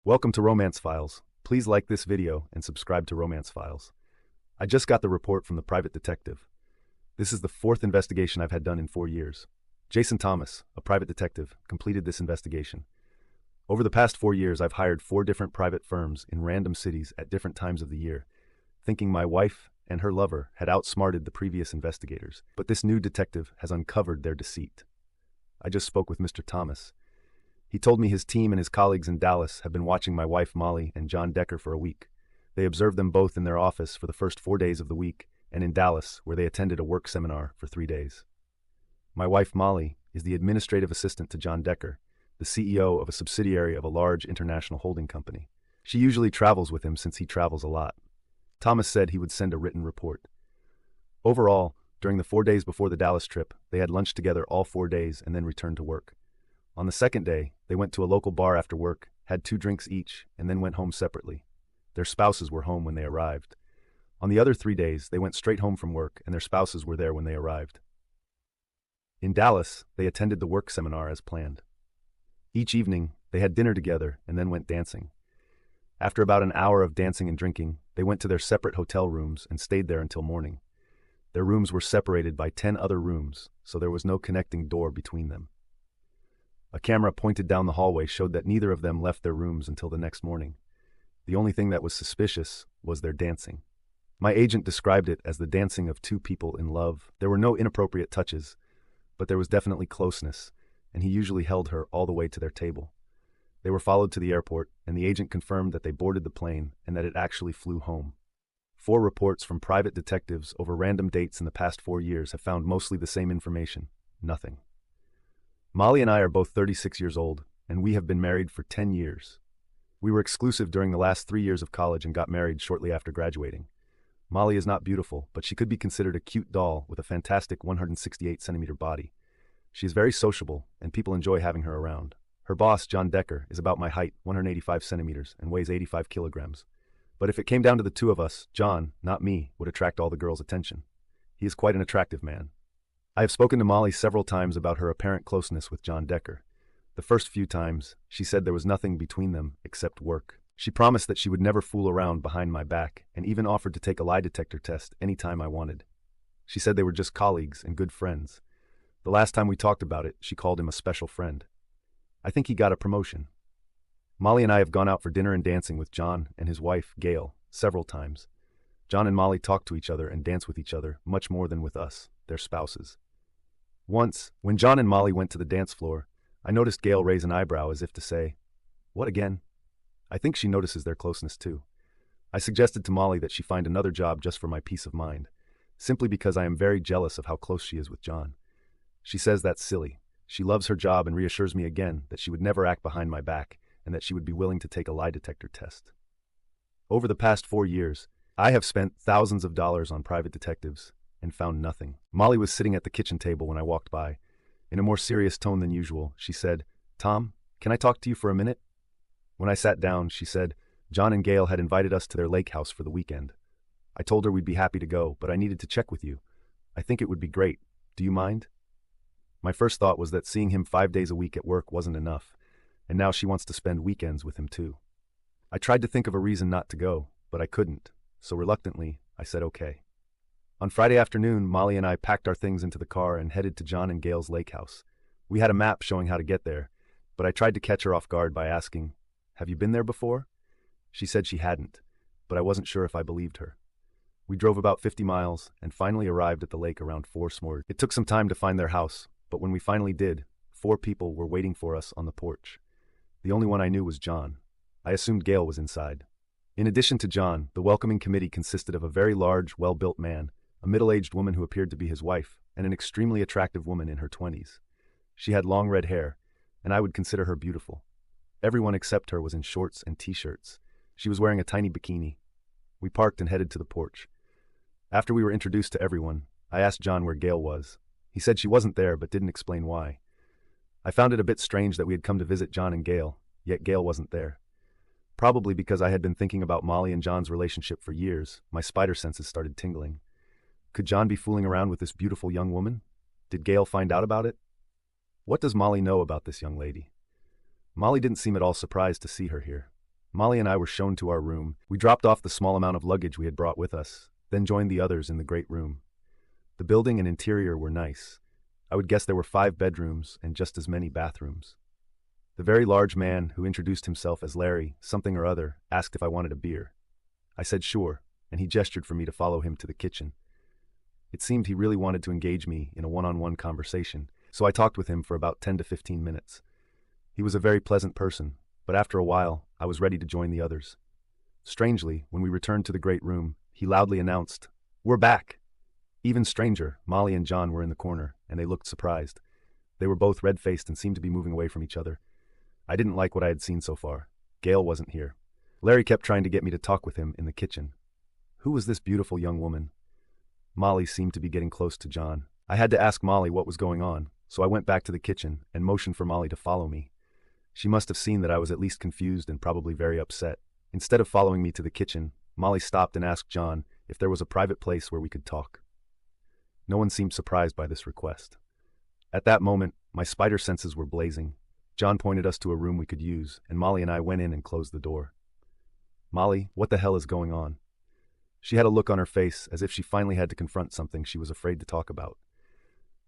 Welcome to Romance Files. Please like this video and subscribe to Romance Files. I just got the report from the private detective. This is the fourth investigation I've had done in 4 years. Jason Thomas, a private detective, completed this investigation. Over the past 4 years, I've hired 4 different private firms in random cities at different times of the year, thinking my wife and her lover had outsmarted the previous investigators, but this new detective has uncovered their deceit. I just spoke with Mr. Thomas. He told me his team and his colleagues in Dallas have been watching my wife Molly and John Decker for a week. They observed them both in their office for the first 4 days of the week, and in Dallas, where they attended a work seminar for 3 days. My wife Molly is the administrative assistant to John Decker, the CEO of a subsidiary of a large international holding company. She usually travels with him since he travels a lot. Thomas said he would send a written report. Overall, during the 4 days before the Dallas trip, they had lunch together all 4 days and then returned to work. On the second day, they went to a local bar after work, had 2 drinks each, and then went home separately. Their spouses were home when they arrived. On the other 3 days, they went straight home from work, and their spouses were there when they arrived. In Dallas, they attended the work seminar as planned. Each evening, they had dinner together and then went dancing. After about an hour of dancing and drinking, they went to their separate hotel rooms and stayed there until morning. Their rooms were separated by 10 other rooms, so there was no connecting door between them. A camera pointed down the hallway showed that neither of them left their rooms until the next morning. The only thing that was suspicious was their dancing. My agent described it as the dancing of 2 people in love. There were no inappropriate touches, but there was definitely closeness, and he usually held her all the way to their table. They were followed to the airport, and the agent confirmed that they boarded the plane and that it actually flew home. 4 reports from private detectives over random dates in the past 4 years have found mostly the same information: nothing. Molly and I are both 36 years old, and we have been married for 10 years. We were exclusive during the last 3 years of college and got married shortly after graduating. Molly is not beautiful, but she could be considered a cute doll with a fantastic 168-centimeter body. She is very sociable, and people enjoy having her around. Her boss, John Decker, is about my height, 185 centimeters, and weighs 85 kilograms. But if it came down to the 2 of us, John, not me, would attract all the girls' attention. He is quite an attractive man. I have spoken to Molly several times about her apparent closeness with John Decker. The first few times, she said there was nothing between them except work. She promised that she would never fool around behind my back, and even offered to take a lie detector test any time I wanted. She said they were just colleagues and good friends. The last time we talked about it, she called him a special friend. I think he got a promotion. Molly and I have gone out for dinner and dancing with John and his wife, Gail, several times. John and Molly talk to each other and dance with each other much more than with us, their spouses. Once, when John and Molly went to the dance floor, I noticed Gail raise an eyebrow as if to say, "What again?" I think she notices their closeness too. I suggested to Molly that she find another job just for my peace of mind, simply because I am very jealous of how close she is with John. She says that's silly. She loves her job and reassures me again that she would never act behind my back and that she would be willing to take a lie detector test. Over the past 4 years, I have spent thousands of dollars on private detectives and found nothing. Molly was sitting at the kitchen table when I walked by. In a more serious tone than usual, she said, "Tom, can I talk to you for a minute?" When I sat down, she said, John and Gail had invited us to their lake house for the weekend. I told her we'd be happy to go, but I needed to check with you. I think it would be great. Do you mind? My first thought was that seeing him 5 days a week at work wasn't enough, and now she wants to spend weekends with him too. I tried to think of a reason not to go, but I couldn't, so reluctantly, I said okay. On Friday afternoon, Molly and I packed our things into the car and headed to John and Gail's lake house. We had a map showing how to get there, but I tried to catch her off guard by asking, "Have you been there before?" She said she hadn't, but I wasn't sure if I believed her. We drove about 50 miles and finally arrived at the lake around 4 smorg. It took some time to find their house, but when we finally did, 4 people were waiting for us on the porch. The only one I knew was John. I assumed Gail was inside. In addition to John, the welcoming committee consisted of a very large, well-built man, a middle-aged woman who appeared to be his wife, and an extremely attractive woman in her 20s. She had long red hair, and I would consider her beautiful. Everyone except her was in shorts and t-shirts. She was wearing a tiny bikini. We parked and headed to the porch. After we were introduced to everyone, I asked John where Gail was. He said she wasn't there, but didn't explain why. I found it a bit strange that we had come to visit John and Gail, yet Gail wasn't there. Probably because I had been thinking about Molly and John's relationship for years, my spider senses started tingling. Could John be fooling around with this beautiful young woman? Did Gail find out about it? What does Molly know about this young lady? Molly didn't seem at all surprised to see her here. Molly and I were shown to our room. We dropped off the small amount of luggage we had brought with us, then joined the others in the great room. The building and interior were nice. I would guess there were 5 bedrooms and just as many bathrooms. The very large man, who introduced himself as Larry, something or other, asked if I wanted a beer. I said sure, and he gestured for me to follow him to the kitchen. It seemed he really wanted to engage me in a one-on-one conversation, so I talked with him for about 10 to 15 minutes. He was a very pleasant person, but after a while, I was ready to join the others. Strangely, when we returned to the great room, he loudly announced, "We're back!" Even stranger, Molly and John were in the corner, and they looked surprised. They were both red-faced and seemed to be moving away from each other. I didn't like what I had seen so far. Gail wasn't here. Larry kept trying to get me to talk with him in the kitchen. Who was this beautiful young woman? Molly seemed to be getting close to John. I had to ask Molly what was going on, so I went back to the kitchen and motioned for Molly to follow me. She must have seen that I was at least confused and probably very upset. Instead of following me to the kitchen, Molly stopped and asked John if there was a private place where we could talk. No one seemed surprised by this request. At that moment, my spider senses were blazing. John pointed us to a room we could use, and Molly and I went in and closed the door. "Molly, what the hell is going on?" She had a look on her face as if she finally had to confront something she was afraid to talk about.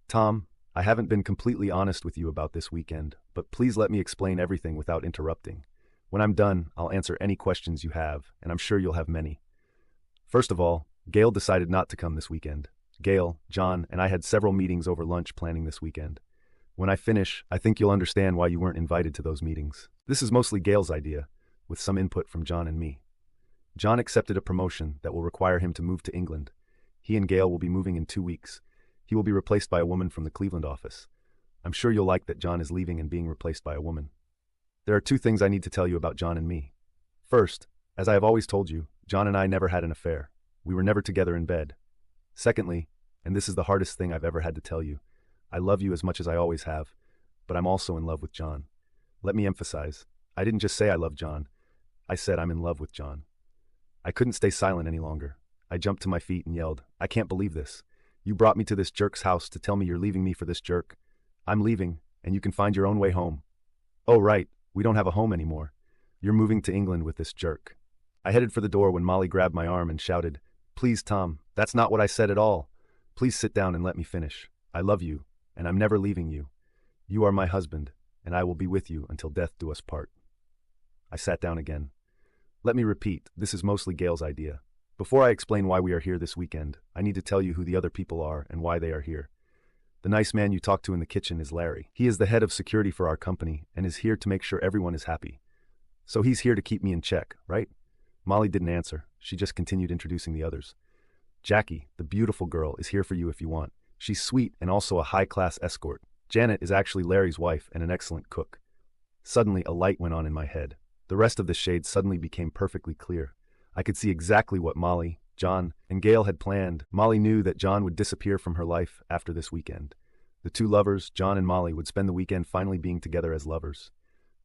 "Tom, I haven't been completely honest with you about this weekend, but please let me explain everything without interrupting. When I'm done, I'll answer any questions you have, and I'm sure you'll have many. First of all, Gail decided not to come this weekend. Gail, John, and I had several meetings over lunch planning this weekend. When I finish, I think you'll understand why you weren't invited to those meetings. This is mostly Gail's idea, with some input from John and me. John accepted a promotion that will require him to move to England. He and Gail will be moving in 2 weeks. He will be replaced by a woman from the Cleveland office. I'm sure you'll like that John is leaving and being replaced by a woman. There are 2 things I need to tell you about John and me. First, as I have always told you, John and I never had an affair. We were never together in bed. Secondly, and this is the hardest thing I've ever had to tell you, I love you as much as I always have, but I'm also in love with John. Let me emphasize, I didn't just say I love John. I said I'm in love with John. I couldn't stay silent any longer. I jumped to my feet and yelled, "I can't believe this. You brought me to this jerk's house to tell me you're leaving me for this jerk. I'm leaving, and you can find your own way home. Oh right, we don't have a home anymore. You're moving to England with this jerk." I headed for the door when Molly grabbed my arm and shouted, "Please, Tom, that's not what I said at all. Please sit down and let me finish. I love you, and I'm never leaving you. You are my husband, and I will be with you until death do us part." I sat down again. Let me repeat, this is mostly Gail's idea. Before I explain why we are here this weekend, I need to tell you who the other people are and why they are here. The nice man you talked to in the kitchen is Larry. He is the head of security for our company and is here to make sure everyone is happy. So he's here to keep me in check, right? Molly didn't answer. She just continued introducing the others. Jackie, the beautiful girl, is here for you if you want. She's sweet and also a high-class escort. Janet is actually Larry's wife and an excellent cook. Suddenly, a light went on in my head. The rest of the shade suddenly became perfectly clear. I could see exactly what Molly, John, and Gail had planned. Molly knew that John would disappear from her life after this weekend. The 2 lovers, John and Molly, would spend the weekend finally being together as lovers.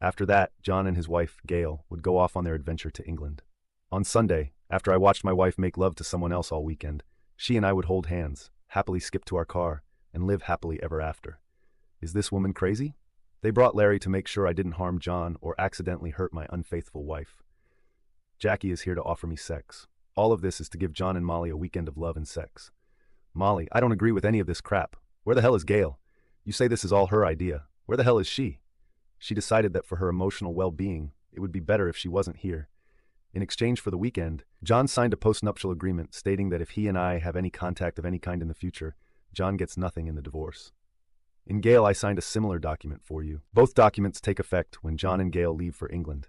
After that, John and his wife, Gail, would go off on their adventure to England. On Sunday, after I watched my wife make love to someone else all weekend, she and I would hold hands, happily skip to our car, and live happily ever after. Is this woman crazy? They brought Larry to make sure I didn't harm John or accidentally hurt my unfaithful wife. Jackie is here to offer me sex. All of this is to give John and Molly a weekend of love and sex. Molly, I don't agree with any of this crap. Where the hell is Gail? You say this is all her idea. Where the hell is she? She decided that for her emotional well-being, it would be better if she wasn't here. In exchange for the weekend, John signed a postnuptial agreement stating that if he and I have any contact of any kind in the future, John gets nothing in the divorce. In Gail, I signed a similar document for you. Both documents take effect when John and Gail leave for England.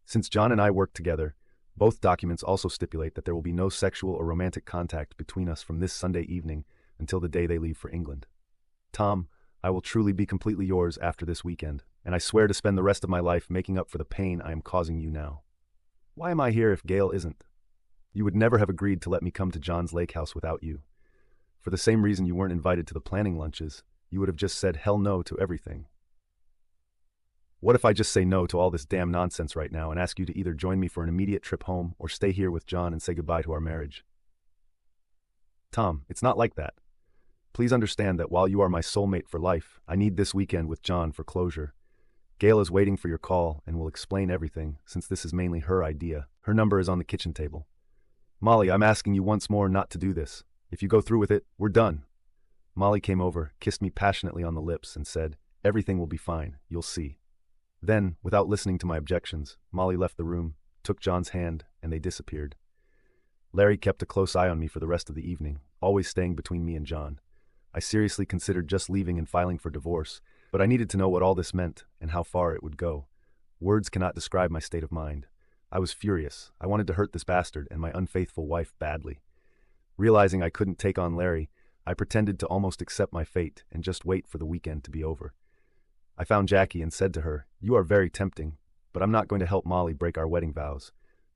Since John and I work together, both documents also stipulate that there will be no sexual or romantic contact between us from this Sunday evening until the day they leave for England. Tom, I will truly be completely yours after this weekend, and I swear to spend the rest of my life making up for the pain I am causing you now. Why am I here if Gail isn't? You would never have agreed to let me come to John's lake house without you. For the same reason you weren't invited to the planning lunches, you would have just said hell no to everything. What if I just say no to all this damn nonsense right now and ask you to either join me for an immediate trip home or stay here with John and say goodbye to our marriage? Tom, it's not like that. Please understand that while you are my soulmate for life, I need this weekend with John for closure. Gail is waiting for your call and will explain everything, since this is mainly her idea. Her number is on the kitchen table. Molly, I'm asking you once more not to do this. If you go through with it, we're done. Molly came over, kissed me passionately on the lips, and said, "Everything will be fine, you'll see." Then, without listening to my objections, Molly left the room, took John's hand, and they disappeared. Larry kept a close eye on me for the rest of the evening, always staying between me and John. I seriously considered just leaving and filing for divorce, but I needed to know what all this meant and how far it would go. Words cannot describe my state of mind. I was furious. I wanted to hurt this bastard and my unfaithful wife badly. Realizing I couldn't take on Larry, I pretended to almost accept my fate and just wait for the weekend to be over. I found Jackie and said to her, "You are very tempting, but I'm not going to help Molly break our wedding vows.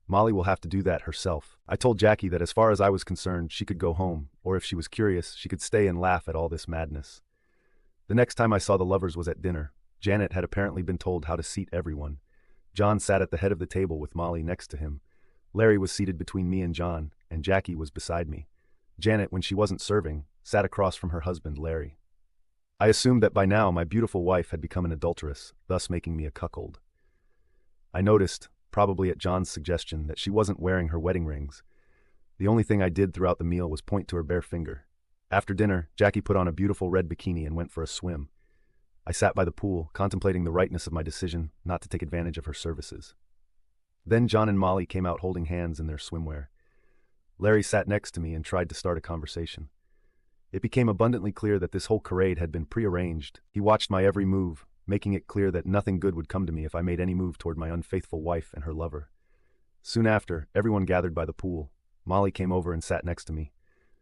Molly will have to do that herself." I told Jackie that as far as I was concerned, she could go home, or if she was curious, she could stay and laugh at all this madness. The next time I saw the lovers was at dinner. Janet had apparently been told how to seat everyone. John sat at the head of the table with Molly next to him. Larry was seated between me and John, and Jackie was beside me. Janet, when she wasn't serving, sat across from her husband, Larry. I assumed that by now my beautiful wife had become an adulteress, thus making me a cuckold. I noticed, probably at John's suggestion, that she wasn't wearing her wedding rings. The only thing I did throughout the meal was point to her bare finger. After dinner, Jackie put on a beautiful red bikini and went for a swim. I sat by the pool, contemplating the rightness of my decision not to take advantage of her services. Then John and Molly came out holding hands in their swimwear. Larry sat next to me and tried to start a conversation. It became abundantly clear that this whole charade had been prearranged. He watched my every move, making it clear that nothing good would come to me if I made any move toward my unfaithful wife and her lover. Soon after, everyone gathered by the pool. Molly came over and sat next to me.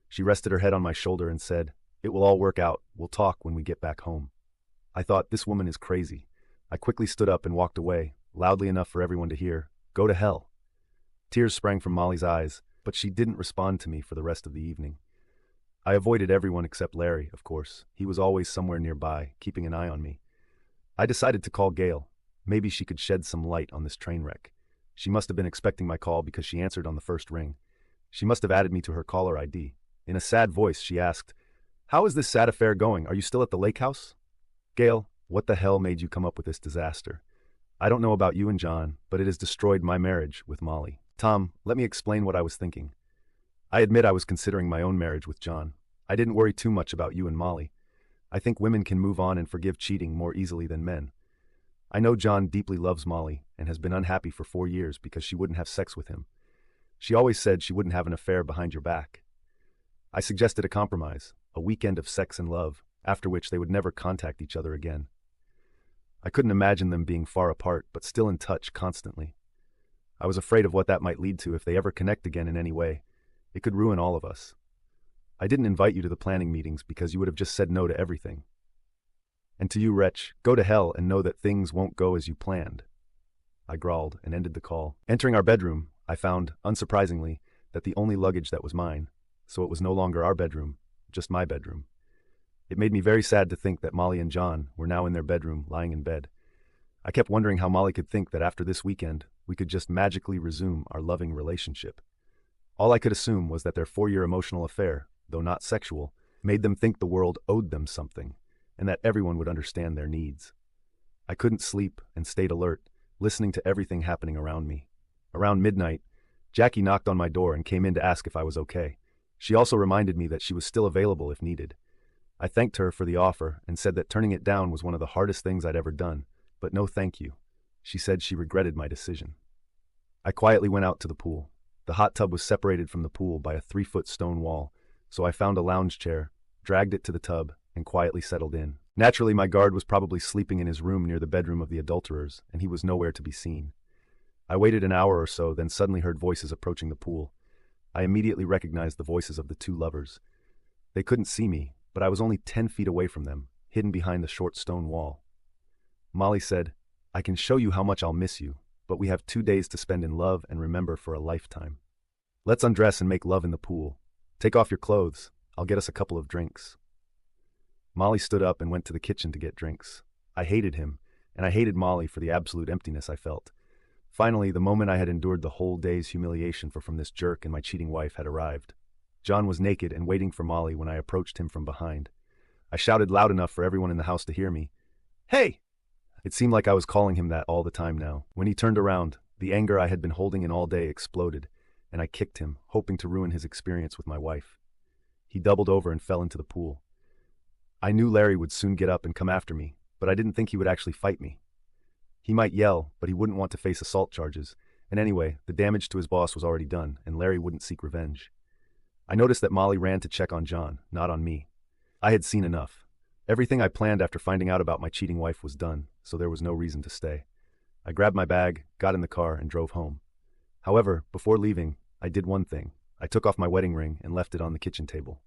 She rested her head on my shoulder and said, "It will all work out. We'll talk when we get back home." I thought, this woman is crazy. I quickly stood up and walked away, loudly enough for everyone to hear, "Go to hell." Tears sprang from Molly's eyes, but she didn't respond to me for the rest of the evening. I avoided everyone except Larry, of course. He was always somewhere nearby, keeping an eye on me. I decided to call Gail. Maybe she could shed some light on this train wreck. She must have been expecting my call because she answered on the first ring. She must have added me to her caller ID. In a sad voice, she asked, "How is this sad affair going? Are you still at the lake house?" "Gail, what the hell made you come up with this disaster? I don't know about you and John, but it has destroyed my marriage with Molly." "Tom, let me explain what I was thinking. I admit I was considering my own marriage with John. I didn't worry too much about you and Molly. I think women can move on and forgive cheating more easily than men. I know John deeply loves Molly and has been unhappy for 4 years because she wouldn't have sex with him. She always said she wouldn't have an affair behind your back. I suggested a compromise, a weekend of sex and love, after which they would never contact each other again. I couldn't imagine them being far apart, but still in touch constantly. I was afraid of what that might lead to if they ever connect again in any way. It could ruin all of us. I didn't invite you to the planning meetings because you would have just said no to everything. And to you, wretch, go to hell and know that things won't go as you planned." I growled and ended the call. Entering our bedroom, I found, unsurprisingly, that the only luggage that was mine, so it was no longer our bedroom, just my bedroom. It made me very sad to think that Molly and John were now in their bedroom, lying in bed. I kept wondering how Molly could think that after this weekend, we could just magically resume our loving relationship. All I could assume was that their 4-year emotional affair, though not sexual, made them think the world owed them something, and that everyone would understand their needs. I couldn't sleep and stayed alert, listening to everything happening around me. Around midnight, Jackie knocked on my door and came in to ask if I was okay. She also reminded me that she was still available if needed. I thanked her for the offer and said that turning it down was one of the hardest things I'd ever done, but no thank you. She said she regretted my decision. I quietly went out to the pool. The hot tub was separated from the pool by a 3-foot stone wall, so I found a lounge chair, dragged it to the tub, and quietly settled in. Naturally, my guard was probably sleeping in his room near the bedroom of the adulterers, and he was nowhere to be seen. I waited an hour or so, then suddenly heard voices approaching the pool. I immediately recognized the voices of the 2 lovers. They couldn't see me, but I was only 10 feet away from them, hidden behind the short stone wall. Molly said, "I can show you how much I'll miss you, but we have 2 days to spend in love and remember for a lifetime. Let's undress and make love in the pool. Take off your clothes. I'll get us a couple of drinks." Molly stood up and went to the kitchen to get drinks. I hated him, and I hated Molly for the absolute emptiness I felt. Finally, the moment I had endured the whole day's humiliation from this jerk and my cheating wife had arrived. John was naked and waiting for Molly when I approached him from behind. I shouted loud enough for everyone in the house to hear me. "Hey! It seemed like I was calling him that all the time now. When he turned around, the anger I had been holding in all day exploded, and I kicked him, hoping to ruin his experience with my wife. He doubled over and fell into the pool. I knew Larry would soon get up and come after me, but I didn't think he would actually fight me. He might yell, but he wouldn't want to face assault charges, and anyway, the damage to his boss was already done, and Larry wouldn't seek revenge. I noticed that Molly ran to check on John, not on me. I had seen enough. Everything I planned after finding out about my cheating wife was done, so there was no reason to stay. I grabbed my bag, got in the car, and drove home. However, before leaving, I did one thing. I took off my wedding ring and left it on the kitchen table.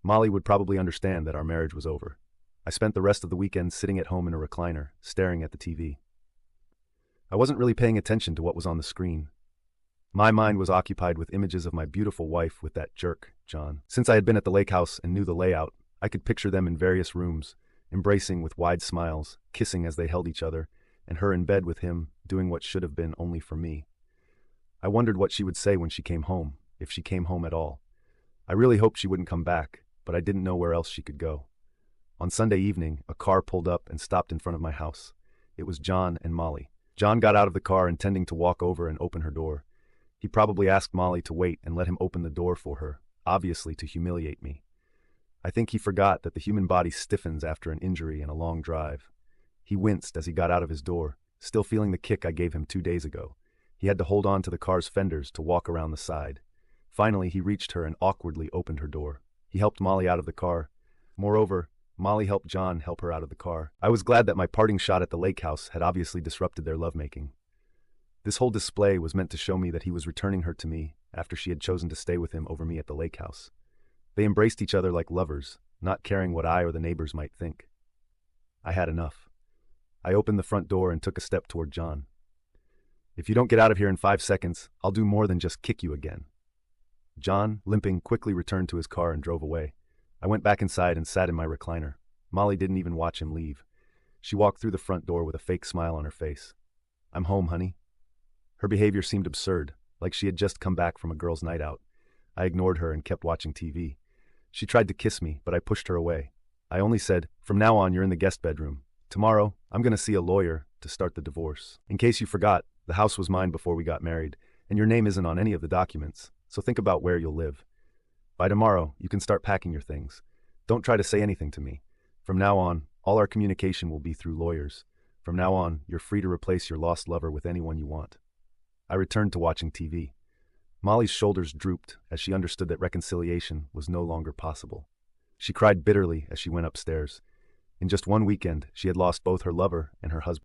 Molly would probably understand that our marriage was over. I spent the rest of the weekend sitting at home in a recliner, staring at the TV. I wasn't really paying attention to what was on the screen. My mind was occupied with images of my beautiful wife with that jerk, John. Since I had been at the lake house and knew the layout, I could picture them in various rooms, embracing with wide smiles, kissing as they held each other, and her in bed with him, doing what should have been only for me. I wondered what she would say when she came home, if she came home at all. I really hoped she wouldn't come back, but I didn't know where else she could go. On Sunday evening, a car pulled up and stopped in front of my house. It was John and Molly. John got out of the car intending to walk over and open her door. He probably asked Molly to wait and let him open the door for her, obviously to humiliate me. I think he forgot that the human body stiffens after an injury and a long drive. He winced as he got out of his door, still feeling the kick I gave him 2 days ago. He had to hold on to the car's fenders to walk around the side. Finally, he reached her and awkwardly opened her door. He helped Molly out of the car. Moreover, Molly helped John help her out of the car. I was glad that my parting shot at the lake house had obviously disrupted their lovemaking. This whole display was meant to show me that he was returning her to me after she had chosen to stay with him over me at the lake house. They embraced each other like lovers, not caring what I or the neighbors might think. I had enough. I opened the front door and took a step toward John. "If you don't get out of here in 5 seconds, I'll do more than just kick you again." John, limping, quickly returned to his car and drove away. I went back inside and sat in my recliner. Molly didn't even watch him leave. She walked through the front door with a fake smile on her face. "I'm home, honey." Her behavior seemed absurd, like she had just come back from a girls' night out. I ignored her and kept watching TV. She tried to kiss me, but I pushed her away. I only said, "From now on, you're in the guest bedroom. Tomorrow, I'm going to see a lawyer to start the divorce. In case you forgot, the house was mine before we got married, and your name isn't on any of the documents, so think about where you'll live. By tomorrow, you can start packing your things. Don't try to say anything to me. From now on, all our communication will be through lawyers. From now on, you're free to replace your lost lover with anyone you want." I returned to watching TV. Molly's shoulders drooped as she understood that reconciliation was no longer possible. She cried bitterly as she went upstairs. In just one weekend, she had lost both her lover and her husband.